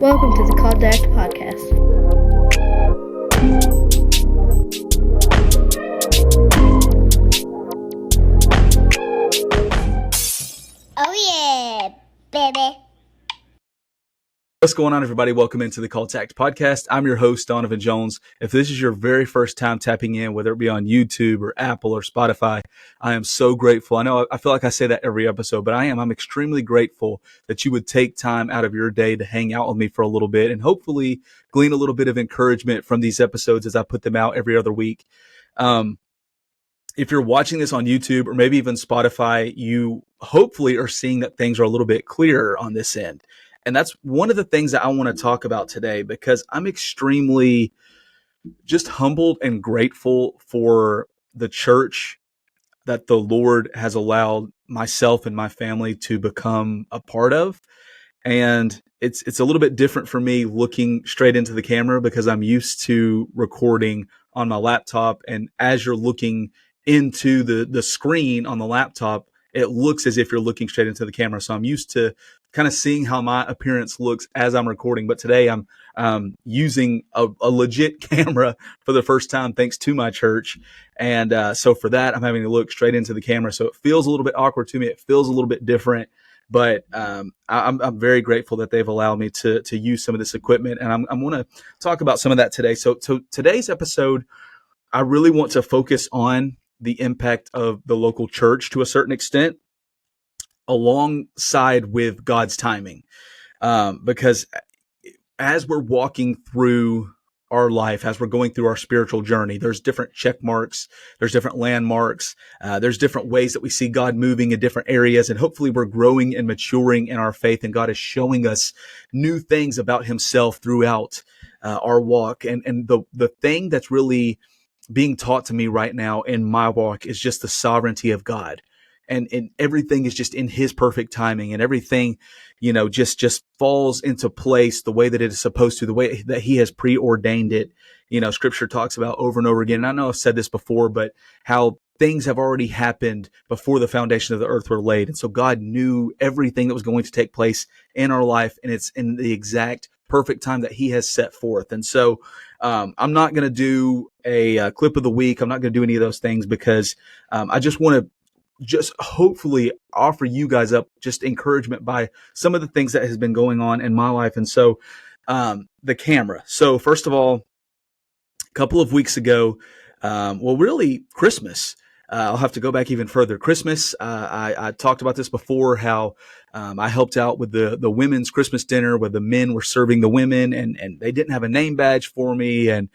Welcome to the Call to Act podcast. Oh yeah, baby. What's going on, everybody? Welcome into the Call to Act podcast. I'm your host, Donovan Jones. If this is your very first time tapping in, whether it be on YouTube or Apple or Spotify, I am so grateful. I feel like I say that every episode, but I'm extremely grateful that you would take time out of your day to hang out with me for a little bit and hopefully glean a little bit of encouragement from these episodes as I put them out every other week. If you're watching this on YouTube or maybe even Spotify, you hopefully are seeing that things are a little bit clearer on this end. And that's one of the things that I want to talk about today, because I'm extremely just humbled and grateful for the church that the Lord has allowed myself and my family to become a part of. And it's a little bit different for me looking straight into the camera because I'm used to recording on my laptop. And as you're looking into the screen on the laptop, it looks as if you're looking straight into the camera. So I'm used to kind of seeing how my appearance looks as I'm recording. But today I'm using a legit camera for the first time, thanks to my church. And so for that, I'm having to look straight into the camera. So it feels a little bit awkward to me. It feels a little bit different. But I'm very grateful that they've allowed me to use some of this equipment. And I'm going to talk about some of that today. So today's episode, I really want to focus on the impact of the local church to a certain extent, alongside with God's timing. Because as we're walking through our life, as we're going through our spiritual journey, there's different check marks, there's different landmarks, there's different ways that we see God moving in different areas. And hopefully we're growing and maturing in our faith, and God is showing us new things about himself throughout our walk. And the thing that's really being taught to me right now in my walk is just the sovereignty of God. And everything is just in his perfect timing, and everything, just falls into place the way that it is supposed to, the way that he has preordained it. Scripture talks about over and over again. And I know I've said this before, but how things have already happened before the foundation of the earth were laid. And so God knew everything that was going to take place in our life, and it's in the exact perfect time that he has set forth. And so I'm not going to do a clip of the week. I'm not going to do any of those things because I just want to just hopefully offer you guys up just encouragement by some of the things that has been going on in my life. And so the camera. So first of all, a couple of weeks ago, really Christmas. I'll have to go back even further. Christmas, I talked about this before, how I helped out with the women's Christmas dinner where the men were serving the women, and they didn't have a name badge for me. And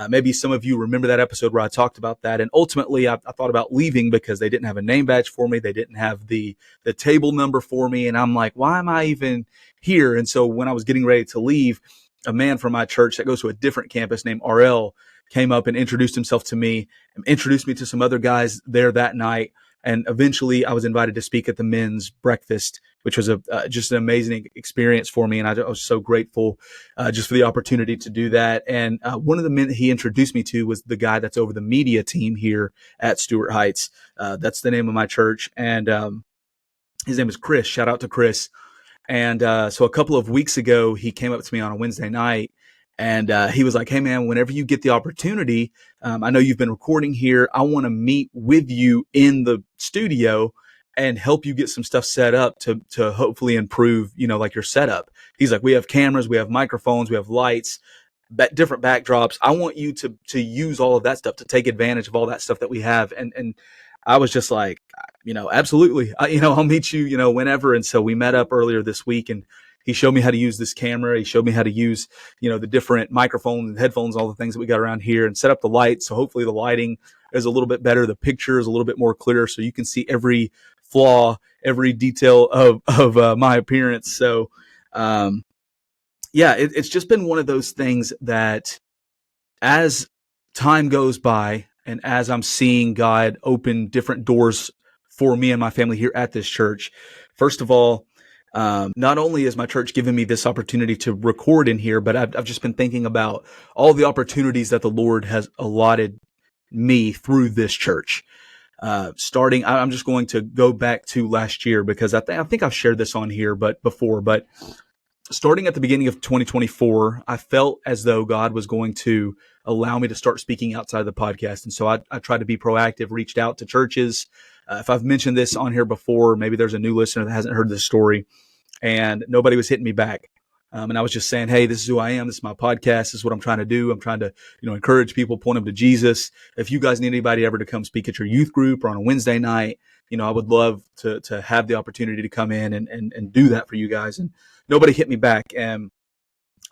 maybe some of you remember that episode where I talked about that. And ultimately, I thought about leaving because they didn't have a name badge for me. They didn't have the table number for me. And I'm like, why am I even here? And so when I was getting ready to leave, a man from my church that goes to a different campus named RL came up and introduced himself to me, and introduced me to some other guys there that night. And eventually I was invited to speak at the men's breakfast, which was just an amazing experience for me. And I was so grateful just for the opportunity to do that. And one of the men that he introduced me to was the guy that's over the media team here at Stuart Heights. That's the name of my church. And his name is Chris. Shout out to Chris. And so a couple of weeks ago, he came up to me on a Wednesday night, and he was like, hey, man, whenever you get the opportunity, I know you've been recording here. I want to meet with you in the studio and help you get some stuff set up to hopefully improve, like your setup. He's like, we have cameras, we have microphones, we have lights, different backdrops. I want you to use all of that stuff, to take advantage of all that stuff that we have. And I was just like, absolutely. I'll meet you, whenever. And so we met up earlier this week, and he showed me how to use this camera. He showed me how to use, the different microphones and headphones, all the things that we got around here, and set up the lights. So hopefully the lighting is a little bit better. The picture is a little bit more clear, so you can see every flaw, every detail of my appearance. So, it's just been one of those things that as time goes by, and as I'm seeing God open different doors for me and my family here at this church, first of all, not only has my church given me this opportunity to record in here, but I've just been thinking about all the opportunities that the Lord has allotted me through this church. Starting, I'm just going to go back to last year because I think I've shared this on here, but starting at the beginning of 2024, I felt as though God was going to allow me to start speaking outside of the podcast. And so I tried to be proactive, reached out to churches. If I've mentioned this on here before, maybe there's a new listener that hasn't heard this story, and nobody was hitting me back. And I was just saying, hey, this is who I am. This is my podcast. This is what I'm trying to do. I'm trying to, encourage people, point them to Jesus. If you guys need anybody ever to come speak at your youth group or on a Wednesday night, I would love to have the opportunity to come in and do that for you guys. And nobody hit me back. And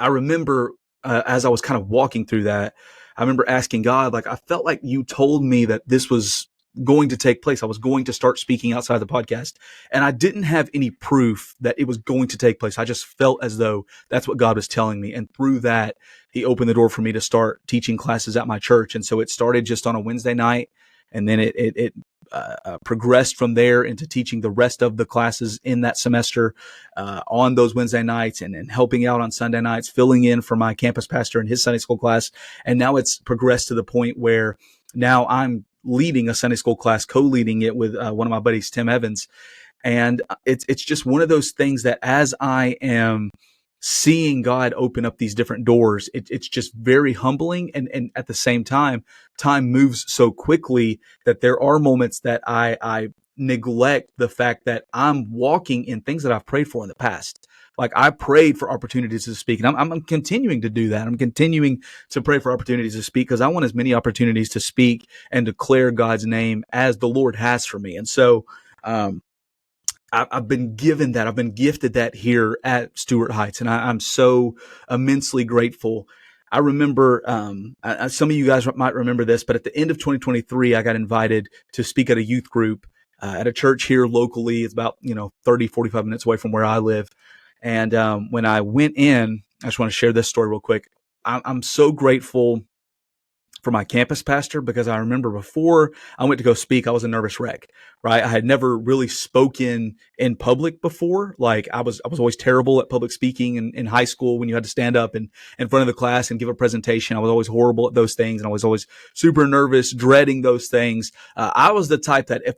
I remember as I was kind of walking through that, I remember asking God, like, I felt like you told me that this was going to take place. I was going to start speaking outside the podcast, and I didn't have any proof that it was going to take place. I just felt as though that's what God was telling me. And through that, he opened the door for me to start teaching classes at my church. And so it started just on a Wednesday night, and then it progressed from there into teaching the rest of the classes in that semester on those Wednesday nights, and helping out on Sunday nights, filling in for my campus pastor in his Sunday school class. And now it's progressed to the point where now I'm leading a Sunday school class, co-leading it with one of my buddies, Tim Evans. And it's just one of those things that as I am seeing God open up these different doors, it's just very humbling. And at the same time moves so quickly that there are moments that I neglect the fact that I'm walking in things that I've prayed for in the past. Like, I prayed for opportunities to speak, and I'm continuing to do that. I'm continuing to pray for opportunities to speak because I want as many opportunities to speak and declare God's name as the Lord has for me. And so, I've been given that. I've been gifted that here at Stewart Heights, and I'm so immensely grateful. I remember, some of you guys might remember this, but at the end of 2023, I got invited to speak at a youth group at a church here locally. It's about 30, 45 minutes away from where I live. And when I went in, I just want to share this story real quick. I'm so grateful for my campus pastor, because I remember before I went to go speak, I was a nervous wreck, right? I had never really spoken in public before. Like, I was always terrible at public speaking in high school when you had to stand up in front of the class and give a presentation. I was always horrible at those things, and I was always super nervous, dreading those things. I was the type that if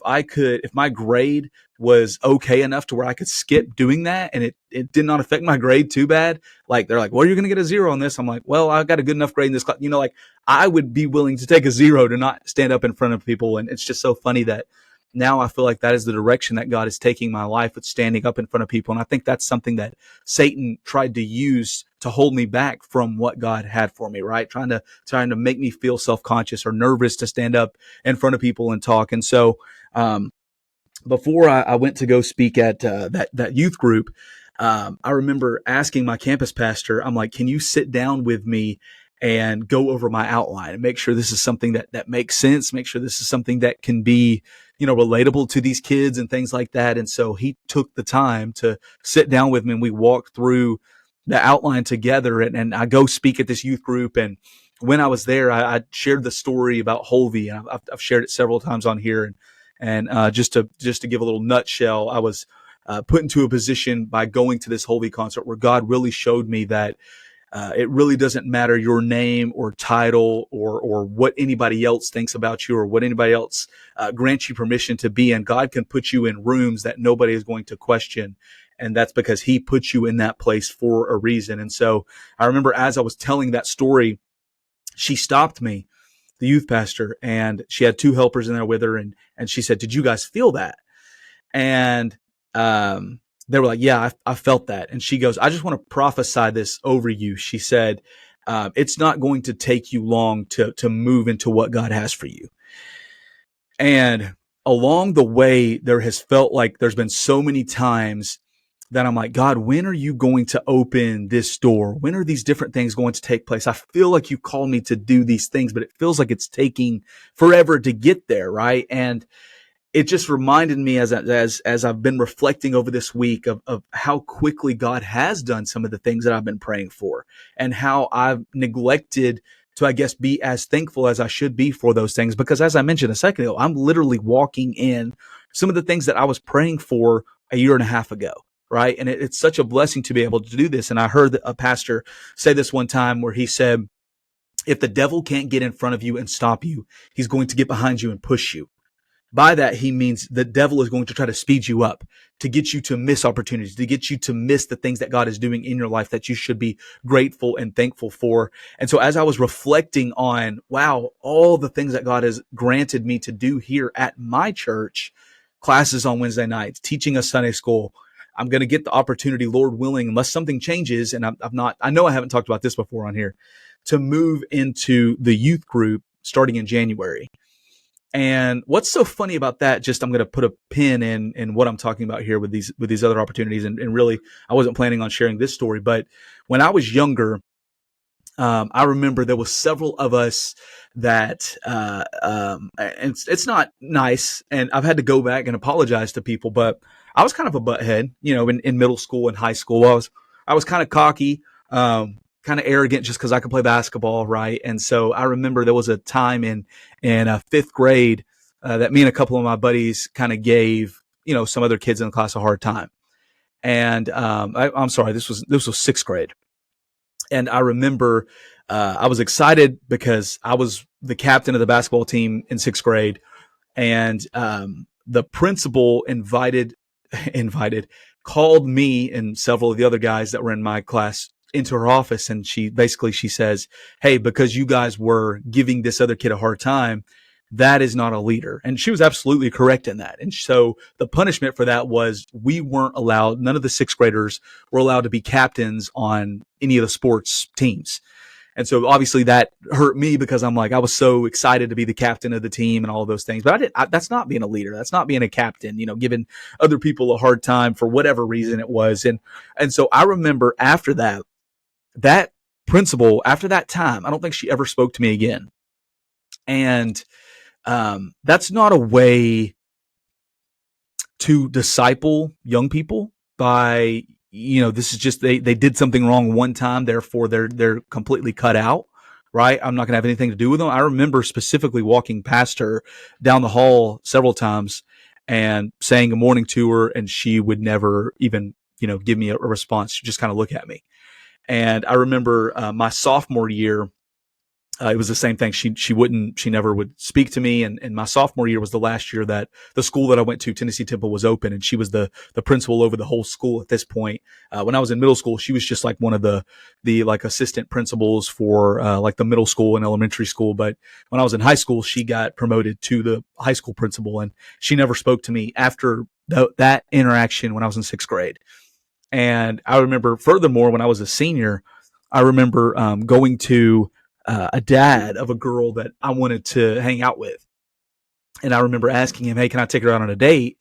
my grade was okay enough to where I could skip doing that, and it did not affect my grade too bad. Like, they're like, well, you're going to get a 0 on this. I'm like, well, I got a good enough grade in this class. Like, I would be willing to take a 0 to not stand up in front of people. And it's just so funny that now I feel like that is the direction that God is taking my life, with standing up in front of people. And I think that's something that Satan tried to use to hold me back from what God had for me, right? Trying to make me feel self-conscious or nervous to stand up in front of people and talk. And so, before I went to go speak at that youth group, I remember asking my campus pastor, I'm like, can you sit down with me and go over my outline and make sure this is something that makes sense, make sure this is something that can be, relatable to these kids and things like that. And so he took the time to sit down with me, and we walked through the outline together, and I go speak at this youth group. And when I was there, I shared the story about Holvey, and I've shared it several times on here. And just to give a little nutshell, I was put into a position by going to this Holvey concert where God really showed me that it really doesn't matter your name or title or what anybody else thinks about you or what anybody else grants you permission to be in. God can put you in rooms that nobody is going to question. And that's because he put you in that place for a reason. And so I remember as I was telling that story, she stopped me, the youth pastor, and she had 2 helpers in there with her. And she said, did you guys feel that? And they were like, yeah, I felt that. And she goes, I just want to prophesy this over you. She said, it's not going to take you long to move into what God has for you. And along the way, there has felt like there's been so many times that I'm like, God, when are you going to open this door? When are these different things going to take place? I feel like you called me to do these things, but it feels like it's taking forever to get there, right? And it just reminded me as I've been reflecting over this week of how quickly God has done some of the things that I've been praying for, and how I've neglected to, I guess, be as thankful as I should be for those things. Because as I mentioned a second ago, I'm literally walking in some of the things that I was praying for a year and a half ago. Right. And it's such a blessing to be able to do this. And I heard a pastor say this one time where he said, if the devil can't get in front of you and stop you, he's going to get behind you and push you. By that, he means the devil is going to try to speed you up, to get you to miss opportunities, to get you to miss the things that God is doing in your life that you should be grateful and thankful for. And so as I was reflecting on, wow, all the things that God has granted me to do here at my church, classes on Wednesday nights, teaching a Sunday school, I'm going to get the opportunity, Lord willing, unless something changes. And I know I haven't talked about this before on here, to move into the youth group starting in January. And what's so funny about that, just I'm going to put a pin in what I'm talking about here with these other opportunities. And really, I wasn't planning on sharing this story, but when I was younger, I remember there was several of us that, and it's not nice. And I've had to go back and apologize to people, but I was kind of a butthead, in middle school and high school. I was kind of cocky, kind of arrogant just because I could play basketball, right? And so I remember there was a time in fifth grade that me and a couple of my buddies kind of gave some other kids in the class a hard time. And I'm sorry, this was sixth grade. And I remember I was excited because I was the captain of the basketball team in sixth grade, and the principal invited called me and several of the other guys that were in my class into her office, and she says, "Hey, because you guys were giving this other kid a hard time, that is not a leader." And she was absolutely correct in that. And so the punishment for that was we weren't allowed, none of the sixth graders were allowed to be captains on any of the sports teams. And so obviously that hurt me because I was so excited to be the captain of the team and all of those things. But that's not being a leader. That's not being a captain, giving other people a hard time for whatever reason it was. And so I remember after that principal, after that time, I don't think she ever spoke to me again. And that's not a way to disciple young people by, this is just, they did something wrong one time, therefore they're completely cut out, right? I'm not going to have anything to do with them. I remember specifically walking past her down the hall several times and saying good morning to her, and she would never even, give me a response. She'd just kind of look at me. And I remember my sophomore year, it was the same thing. She never would speak to me. And my sophomore year was the last year that the school that I went to, Tennessee Temple, was open. And she was the principal over the whole school at this point. When I was in middle school, she was just like one of the like assistant principals for like the middle school and elementary school. But when I was in high school, she got promoted to the high school principal, and she never spoke to me after that interaction when I was in sixth grade. And I remember, furthermore, when I was a senior, I remember going to a dad of a girl that I wanted to hang out with. And I remember asking him, "Hey, can I take her out on a date?"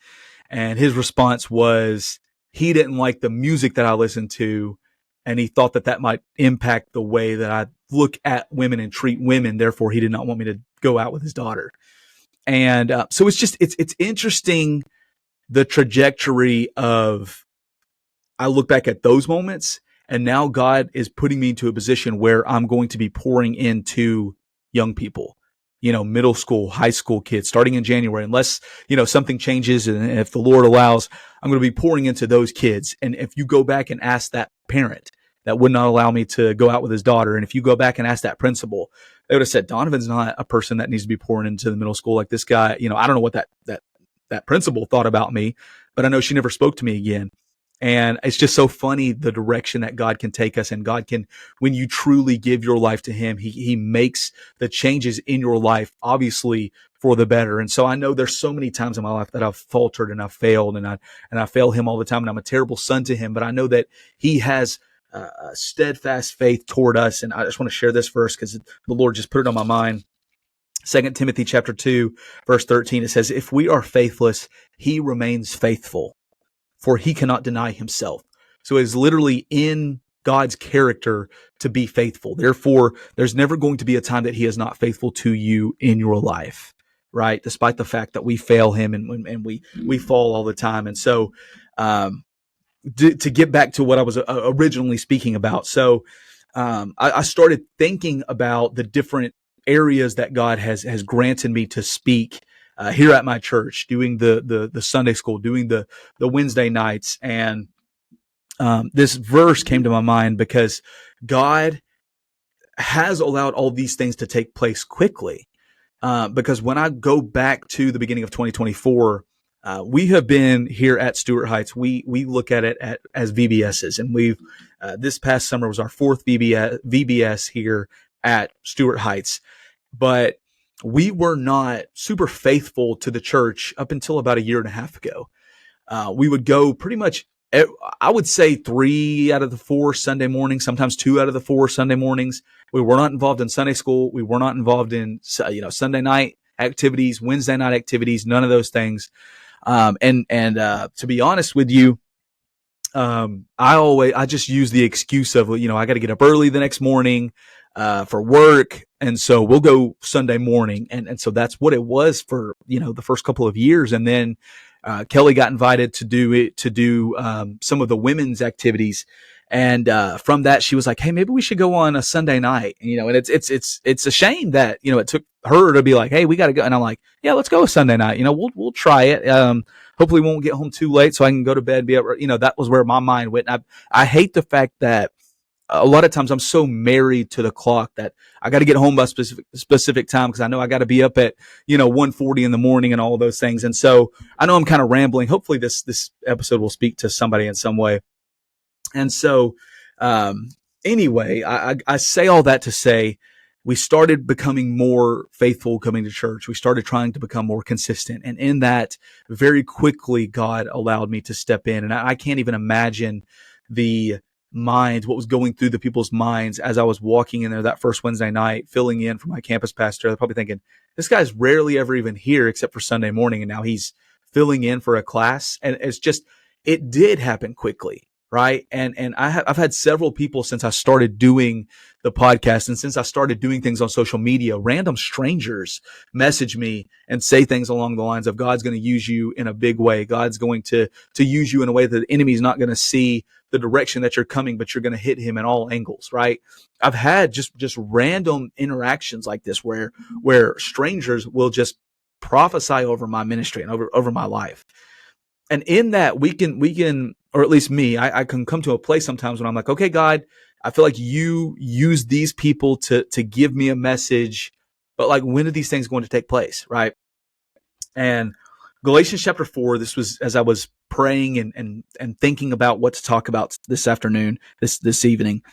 And his response was he didn't like the music that I listened to, and he thought that might impact the way that I look at women and treat women. Therefore, he did not want me to go out with his daughter. And so it's interesting, the trajectory of, I look back at those moments, and now God is putting me into a position where I'm going to be pouring into young people, middle school, high school kids starting in January, unless, something changes. And if the Lord allows, I'm going to be pouring into those kids. And if you go back and ask that parent that would not allow me to go out with his daughter, and if you go back and ask that principal, they would have said, Donovan's not a person that needs to be pouring into the middle school like this guy. I don't know what that principal thought about me, but I know she never spoke to me again. And it's just so funny, the direction that God can take us. And God can, when you truly give your life to him, he makes the changes in your life, obviously for the better. And so I know there's so many times in my life that I've faltered and I've failed, and I fail him all the time, and I'm a terrible son to him. But I know that he has a steadfast faith toward us. And I just want to share this verse because the Lord just put it on my mind. 2 Timothy chapter 2, verse 13, it says, "If we are faithless, he remains faithful, for he cannot deny himself." So it is literally in God's character to be faithful. Therefore, there's never going to be a time that he is not faithful to you in your life, right? Despite the fact that we fail him and we fall all the time. And so, to get back to what I was originally speaking about. So, I started thinking about the different areas that God has granted me to speak here at my church, doing the Sunday school, doing the Wednesday nights. And this verse came to my mind because God has allowed all these things to take place quickly. because when I go back to the beginning of 2024, we have been here at Stuart Heights. We look at it as VBSs, and we've this past summer was our fourth VBS here at Stuart Heights. But we were not super faithful to the church up until about a year and a half ago. We would go pretty much, I would say 3 out of the 4 Sunday mornings, sometimes 2 out of the 4 Sunday mornings. We were not involved in Sunday school. We were not involved in, Sunday night activities, Wednesday night activities, none of those things. To be honest with you, I just use the excuse of, I got to get up early the next morning, for work. And so we'll go Sunday morning. And so that's what it was for, the first couple of years. And then, Kelly got invited to do some of the women's activities. And, from that, she was like, hey, maybe we should go on a Sunday night. And it's a shame that, it took her to be like, hey, we got to go. And I'm like, yeah, let's go a Sunday night. We'll try it. Hopefully we won't get home too late so I can go to bed, be up, that was where my mind went. And I hate the fact that a lot of times I'm so married to the clock that I got to get home by specific time because I know I got to be up at 1:40 in the morning and all of those things. And so I know I'm kind of rambling. Hopefully this episode will speak to somebody in some way. And so anyway, I say all that to say we started becoming more faithful coming to church. We started trying to become more consistent. And in that, very quickly, God allowed me to step in. And I can't even imagine what was going through the people's minds as I was walking in there that first Wednesday night, filling in for my campus pastor. They're probably thinking, this guy's rarely ever even here except for Sunday morning. And now he's filling in for a class. And it did happen quickly. Right. And I've had several people since I started doing the podcast and since I started doing things on social media, random strangers message me and say things along the lines of God's going to use you in a big way. God's going to use you in a way that the enemy's not going to see the direction that you're coming, but you're going to hit him in all angles. Right. I've had just random interactions like this where strangers will just prophesy over my ministry and over my life. And in that we can, or at least me, I can come to a place sometimes when I'm like, okay, God, I feel like you use these people to give me a message, but like, when are these things going to take place? Right. And Galatians chapter 4, this was as I was praying and thinking about what to talk about this afternoon, this evening.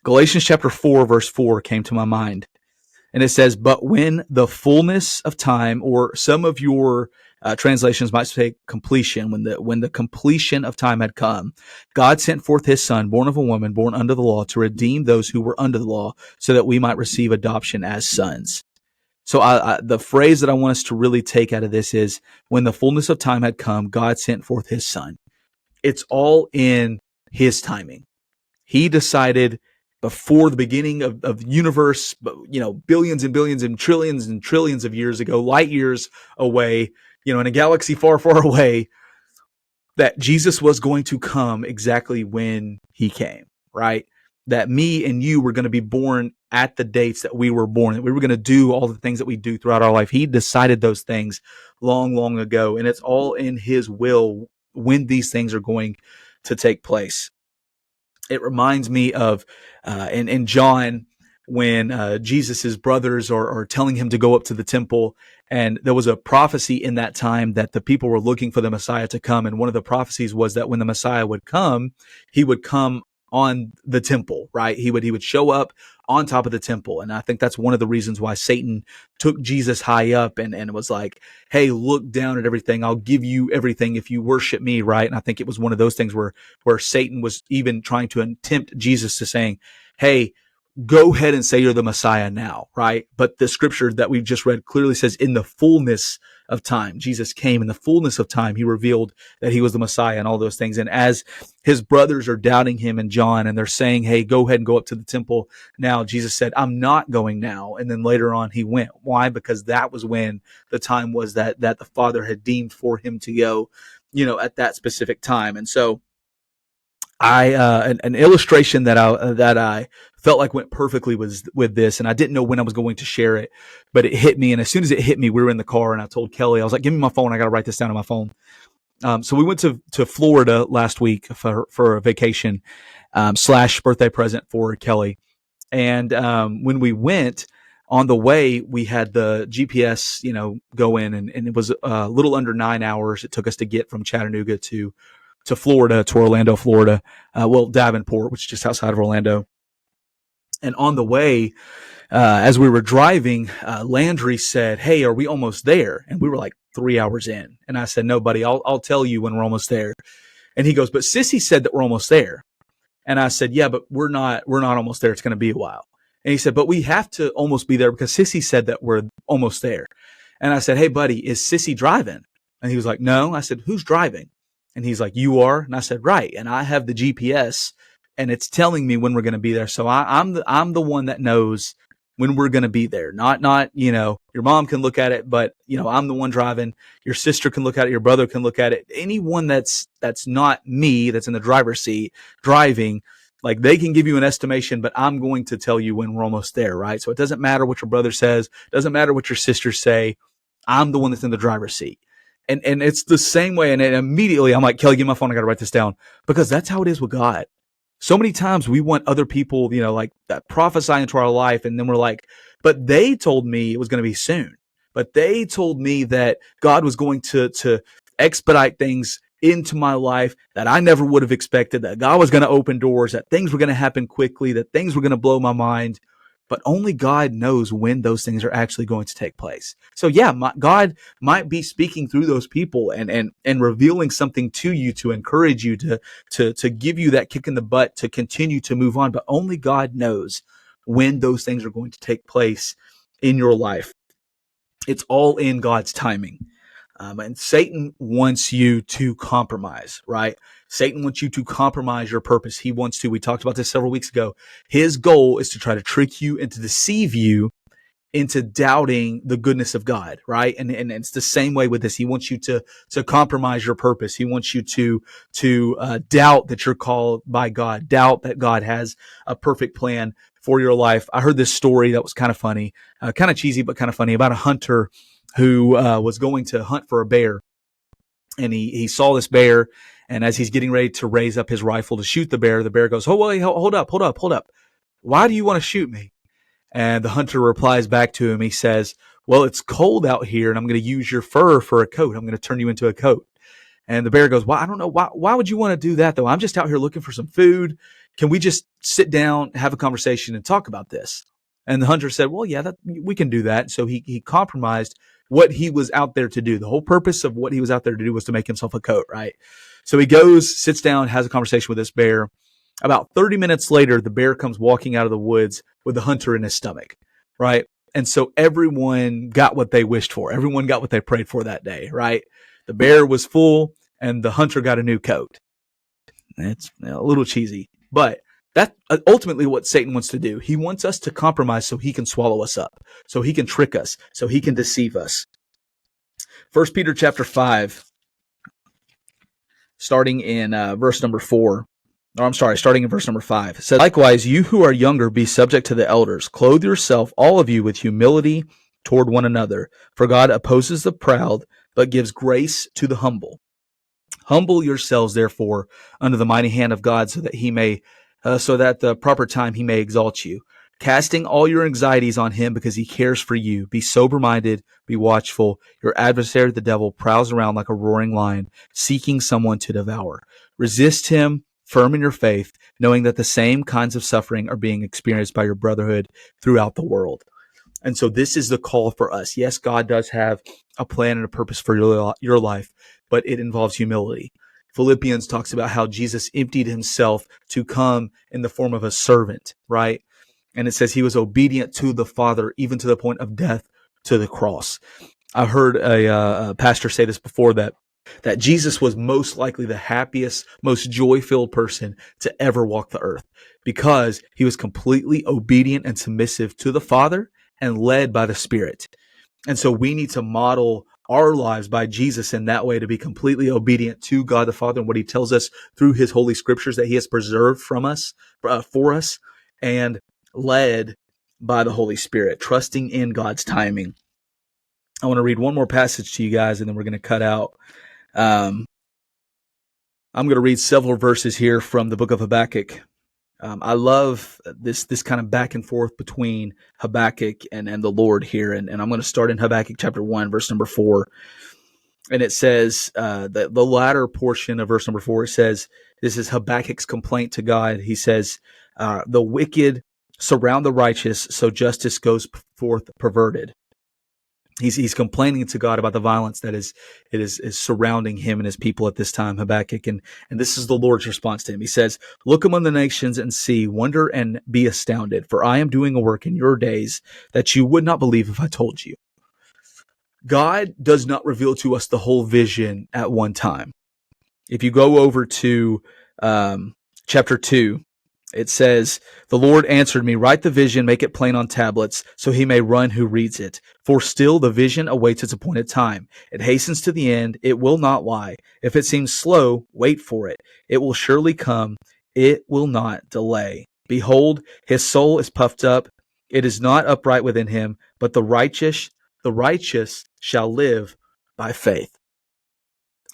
Galatians chapter 4, verse 4 came to my mind. And it says, but when the fullness of time, or some of your translations might say completion, when the completion of time had come, God sent forth his son, born of a woman, born under the law, to redeem those who were under the law, so that we might receive adoption as sons. So the phrase that I want us to really take out of this is, when the fullness of time had come, God sent forth his son. It's all in his timing. He decided before the beginning of the universe, billions and billions and trillions of years ago, light years away, in a galaxy far, far away, that Jesus was going to come exactly when he came, right? That me and you were going to be born at the dates that we were born, that we were going to do all the things that we do throughout our life. He decided those things long, long ago, and it's all in his will when these things are going to take place. It reminds me of in John, when Jesus's brothers are telling him to go up to the temple, and there was a prophecy in that time that the people were looking for the Messiah to come. And one of the prophecies was that when the Messiah would come, he would come on the temple, right? He would show up on top of the temple. And I think that's one of the reasons why Satan took Jesus high up and was like, hey, look down at everything. I'll give you everything if you worship me, right? And I think it was one of those things where Satan was even trying to tempt Jesus to saying, hey, go ahead and say you're the Messiah now, right? But the scripture that we've just read clearly says, in the fullness of time, Jesus came. In the fullness of time, he revealed that he was the Messiah and all those things. And as his brothers are doubting him and John, and they're saying, hey, go ahead and go up to the temple now, Jesus said, I'm not going now. And then later on he went. Why? Because that was when the time was that the Father had deemed for him to go, at that specific time. And so an illustration that I felt like went perfectly with this, and I didn't know when I was going to share it, but it hit me. And as soon as it hit me, we were in the car, and I told Kelly, I was like, give me my phone. I got to write this down on my phone. So we went to Florida last week for a vacation, / birthday present for Kelly. And when we went, On the way, we had the GPS, go in, and it was a little under 9 hours it took us to get from Chattanooga to Florida, to Orlando, Florida. Davenport, which is just outside of Orlando. And on the way, as we were driving, Landry said, "Hey, are we almost there?" And we were like 3 hours in. And I said, "No, buddy, I'll tell you when we're almost there." And he goes, "But Sissy said that we're almost there." And I said, "Yeah, but we're not almost there. It's going to be a while." And he said, "But we have to almost be there because Sissy said that we're almost there." And I said, "Hey, buddy, is Sissy driving?" And he was like, "No." I said, "Who's driving?" And he's like, "You are." And I said, "Right. And I have the GPS and it's telling me when we're going to be there. So I'm the one that knows when we're going to be there. Not, your mom can look at it, but I'm the one driving. Your sister can look at it. Your brother can look at it. Anyone that's not me, that's in the driver's seat driving, like they can give you an estimation, but I'm going to tell you when we're almost there. Right. So it doesn't matter what your brother says. Doesn't matter what your sisters say. I'm the one that's in the driver's seat. And it's the same way. And immediately I'm like, "Kelly, give me my phone. I got to write this down," because that's how it is with God. So many times we want other people, like that prophesy into our life. And then we're like, "But they told me it was going to be soon. But they told me that God was going to expedite things into my life that I never would have expected, that God was going to open doors, that things were going to happen quickly, that things were going to blow my mind." But only God knows when those things are actually going to take place. So yeah, God might be speaking through those people and revealing something to you to encourage you, to give you that kick in the butt to continue to move on. But only God knows when those things are going to take place in your life. It's all in God's timing. And Satan wants you to compromise, right? Satan wants you to compromise your purpose. He wants to, we talked about this several weeks ago. His goal is to try to trick you and to deceive you into doubting the goodness of God, right? And it's the same way with this. He wants you to compromise your purpose. He wants you to doubt that you're called by God, doubt that God has a perfect plan for your life. I heard this story that was kind of funny, kind of cheesy, but kind of funny, about a hunter who was going to hunt for a bear. And he saw this bear, and as he's getting ready to raise up his rifle to shoot the bear goes, "Oh, wait, hold up. Why do you want to shoot me?" And the hunter replies back to him. He says, "Well, it's cold out here, and I'm going to use your fur for a coat. I'm going to turn you into a coat." And the bear goes, "Well, I don't know. Why would you want to do that, though? I'm just out here looking for some food. Can we just sit down, have a conversation, and talk about this?" And the hunter said, "Well, yeah, we can do that." So he compromised what he was out there to do. The whole purpose of what he was out there to do was to make himself a coat, right? So he goes, sits down, has a conversation with this bear. About 30 minutes later, the bear comes walking out of the woods with the hunter in his stomach, right? And so everyone got what they wished for. Everyone got what they prayed for that day, right? The bear was full and the hunter got a new coat. It's a little cheesy, but that's ultimately what Satan wants to do. He wants us to compromise so he can swallow us up, so he can trick us, so he can deceive us. 1 Peter chapter 5, starting in verse number 4. Starting in verse number 5. It says, "Likewise, you who are younger, be subject to the elders. Clothe yourself, all of you, with humility toward one another. For God opposes the proud, but gives grace to the humble. Humble yourselves, therefore, under the mighty hand of God, so that the proper time he may exalt you, casting all your anxieties on him because he cares for you. Be sober-minded, be watchful. Your adversary, the devil, prowls around like a roaring lion, seeking someone to devour. Resist him, firm in your faith, knowing that the same kinds of suffering are being experienced by your brotherhood throughout the world." And so this is the call for us. Yes, God does have a plan and a purpose for your life, but it involves humility. Philippians talks about how Jesus emptied himself to come in the form of a servant, right? And it says he was obedient to the Father, even to the point of death, to the cross. I heard a pastor say this before, that Jesus was most likely the happiest, most joy-filled person to ever walk the earth, because he was completely obedient and submissive to the Father and led by the Spirit. And so we need to model our lives by Jesus in that way, to be completely obedient to God the Father and what he tells us through his holy scriptures that he has preserved for us, and led by the Holy Spirit, trusting in God's timing. I want to read one more passage to you guys, and then we're going to cut out. I'm going to read several verses here from the book of Habakkuk. I love this kind of back and forth between Habakkuk and the Lord here. And I'm going to start in Habakkuk chapter 1, verse number 4. And it says, the latter portion of verse number 4, it says, this is Habakkuk's complaint to God. He says, the wicked surround the righteous, so justice goes forth perverted. He's complaining to God about the violence that is surrounding him and his people at this time, Habakkuk, and this is the Lord's response to him. He says, "Look among the nations and see, wonder and be astounded, for I am doing a work in your days that you would not believe if I told you." God does not reveal to us the whole vision at one time. If you go over to chapter 2, it says, "The Lord answered me, write the vision, make it plain on tablets, so he may run who reads it. For still the vision awaits its appointed time. It hastens to the end, it will not lie. If it seems slow, wait for it. It will surely come, it will not delay. Behold, his soul is puffed up, it is not upright within him, but the righteous shall live by faith."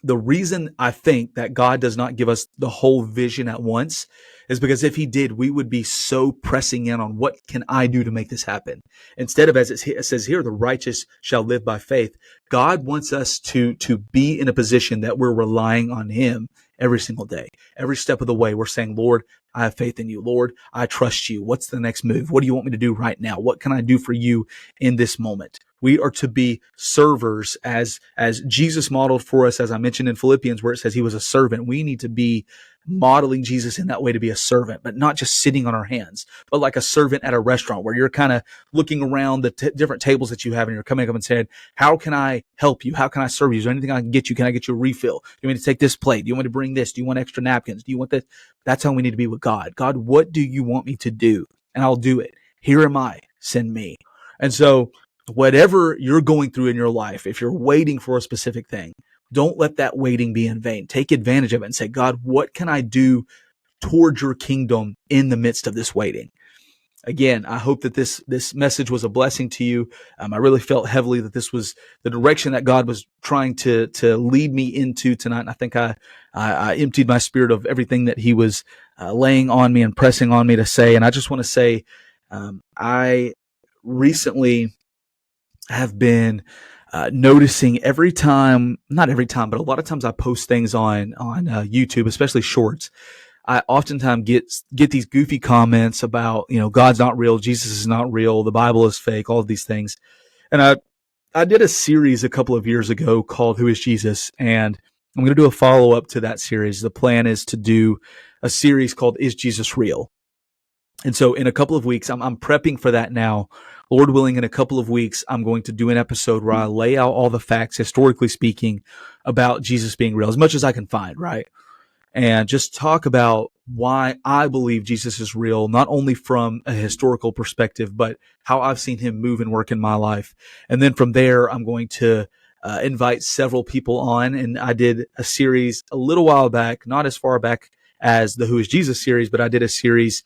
The reason I think that God does not give us the whole vision at once is because if he did, we would be so pressing in on what can I do to make this happen. Instead of, as it says here, the righteous shall live by faith. God wants us to be in a position that we're relying on him every single day. Every step of the way, we're saying, Lord, I have faith in you. Lord, I trust you. What's the next move? What do you want me to do right now? What can I do for you in this moment? We are to be servers as Jesus modeled for us, as I mentioned in Philippians, where it says he was a servant. We need to be modeling Jesus in that way, to be a servant, but not just sitting on our hands, but like a servant at a restaurant where you're kind of looking around the different tables that you have and you're coming up and saying, how can I help you? How can I serve you? Is there anything I can get you? Can I get you a refill? Do you want me to take this plate? Do you want me to bring this? Do you want extra napkins? Do you want this? That's how we need to be with God. God, what do you want me to do? And I'll do it. Here am I. Send me. And so whatever you're going through in your life, if you're waiting for a specific thing, don't let that waiting be in vain. Take advantage of it and say, God, what can I do towards your kingdom in the midst of this waiting? Again, I hope that this message was a blessing to you. I really felt heavily that this was the direction that God was trying to lead me into tonight. And I think I emptied my spirit of everything that he was laying on me and pressing on me to say. And I just want to say, I recently have been noticing not every time, but a lot of times I post things on YouTube, especially shorts. I oftentimes get these goofy comments about, God's not real, Jesus is not real, the Bible is fake, all of these things. And I did a series a couple of years ago called Who is Jesus? And I'm going to do a follow up to that series. The plan is to do a series called Is Jesus Real? And so in a couple of weeks, I'm prepping for that now. Lord willing, in a couple of weeks, I'm going to do an episode where I lay out all the facts, historically speaking, about Jesus being real, as much as I can find, right? And just talk about why I believe Jesus is real, not only from a historical perspective, but how I've seen him move and work in my life. And then from there, I'm going to invite several people on. And I did a series a little while back, not as far back as the Who is Jesus series, but I did a series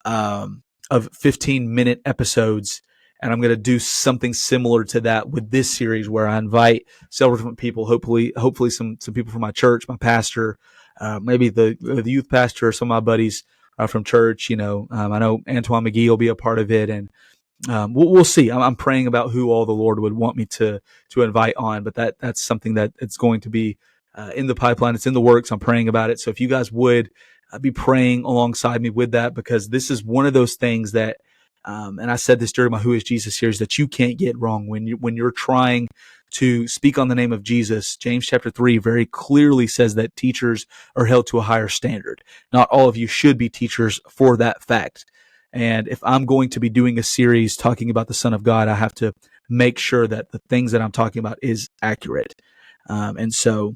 of 15-minute episodes. And I'm going to do something similar to that with this series, where I invite several different people, hopefully some people from my church, my pastor, maybe the youth pastor, or some of my buddies from church. I know Antoine McGee will be a part of it, and we'll see. I'm praying about who all the Lord would want me to invite on, but that's something that it's going to be in the pipeline. It's in the works. I'm praying about it. So if you guys would be praying alongside me with that, because this is one of those things that, and I said this during my Who is Jesus series, that you can't get wrong when you're trying to speak on the name of Jesus. James chapter 3 very clearly says that teachers are held to a higher standard. Not all of you should be teachers for that fact. And if I'm going to be doing a series talking about the Son of God, I have to make sure that the things that I'm talking about is accurate. And so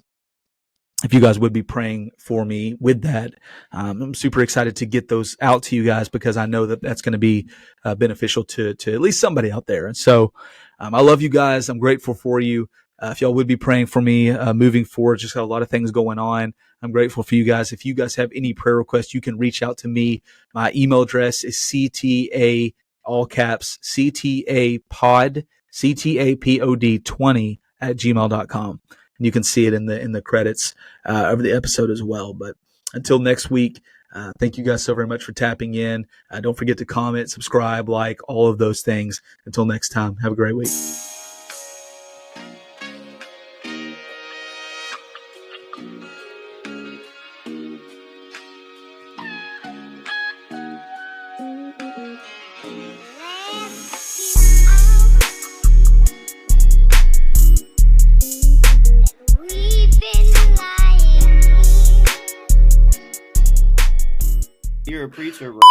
if you guys would be praying for me with that, I'm super excited to get those out to you guys, because I know that that's going to be beneficial to at least somebody out there. And so I love you guys. I'm grateful for you. If y'all would be praying for me moving forward, just got a lot of things going on. I'm grateful for you guys. If you guys have any prayer requests, you can reach out to me. My email address is CTA, all caps, CTAPod, CTAPOD 20 at gmail.com. And you can see it in the credits of the episode as well. But until next week, Thank you guys so very much for tapping in. Don't forget to comment, subscribe, like, all of those things. Until next time, have a great week. You're a preacher, bro.